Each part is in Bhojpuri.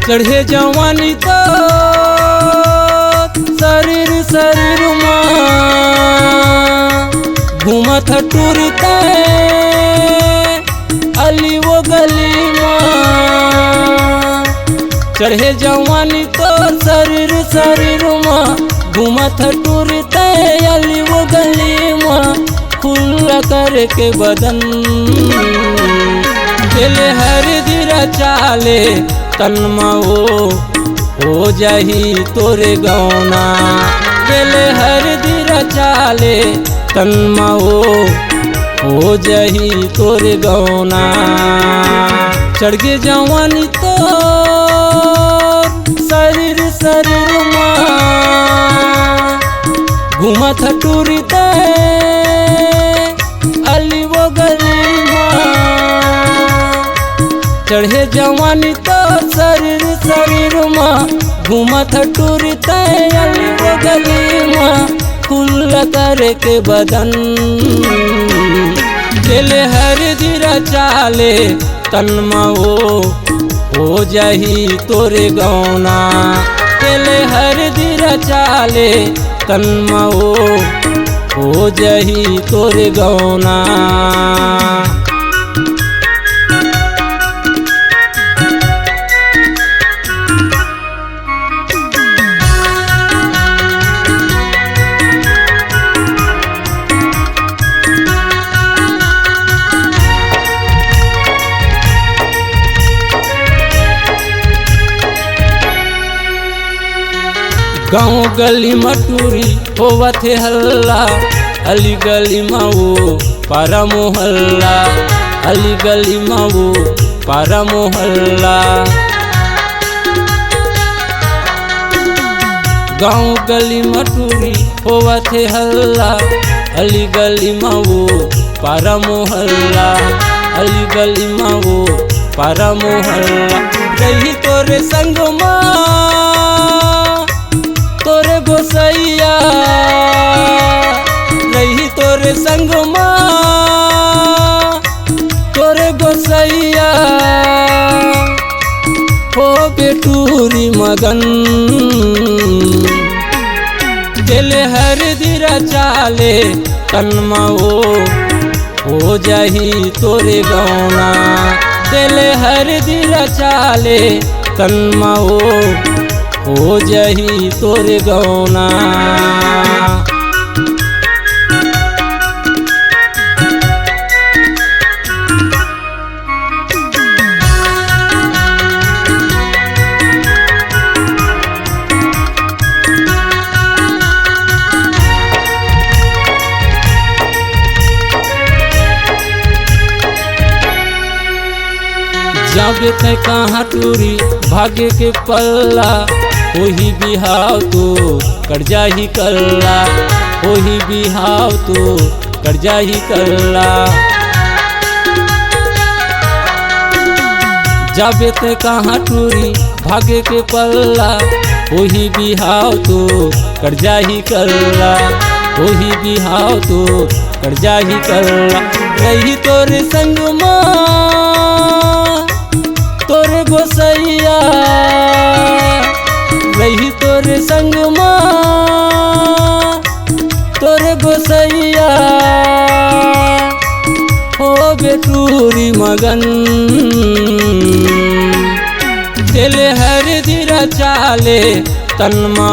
चढ़े जवानी तो शरीर शरीर घूमत टूरते अली वो गली चढ़े जवानी तो शरीर शरीर घूमत टूरते अली वो गली खुला करके बदन दिले हर धीरा चाले तनमा हो जाही तोरे गौना दिले हर धीरा चाले तनमा हो जाही तोरे गौना चढ़ गे जवानी तो शरीर शरीर घूमत टूरते अली वो गली चढ़े जवानी तो शरीर शरीर घूमत टूरते अली वो गली खुला करके बदन दिले हर धीरा चाले तनमा हो जाही तोरे गौना दिले हर धीरा चाले तनमा हो जाही तोरे गौना। गाँव गली मटूरी होवत है हल्ला अली गली वो पारा मोहल्ला अली गली वो पारा मोहल्ला गाँव गली मटूरी होवत है हल्ला अली गली वो पारा मोहल्ला अली गली वो पारा मोहल्ला रही तोरे संग तोरे गोसैया रही तोरे संग तोरे गोसैया हो बेटूरी मगन दिले हर धीरा चाले तनमा हो जाही तोरे गौना दिले हर धीरा चाले तनमा हो जाही तोरे गौना। जाबे ते कहाँ टूरी भाग्य के पल्ला वही बिहाव तो कर्जा ही करला वही बिहाव तो कर्जा ही करला जाबे ते कहाँ टूरी भाग्य के पल्ला वही बिहाव तो कर्जा ही करला वही बिहाव तो कर्जा ही करला रही तोरे संग तोरे गोसैया रही तोरे संग तोरे गोसैया हो बेटूरी मगन दिले हर धीरा चाले तनमा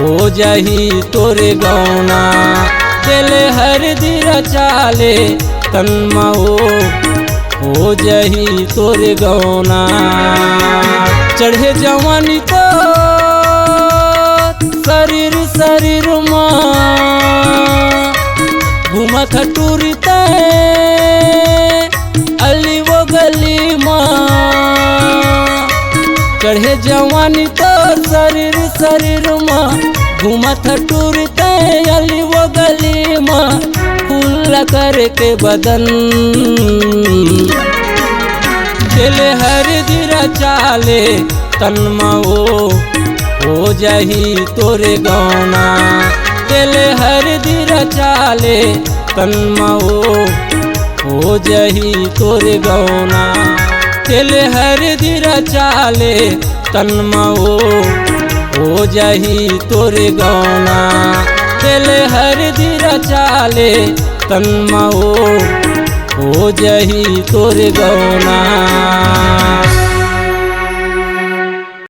हो जाही तोरे गौना दिले हर धीरा चाले तनमा हो जाही तोरे गौना चढ़े जवानी तो शरीर शरीर घूमत टूरते अली वो गली चढ़े जवानी तो शरीर शरीर घूमत टूरते अली वो गली खुला करके बदन दिले हर धीरा चाले तनमा हो जाही तोरे गौना दिले हर धीरा चाले तनमा हो जाही तोरे गौना। तेल हरदी रचाले तनमा हो जाही तोरे गौना। तेल हरदी रचाले तनमा हो जाही तोरे गौना।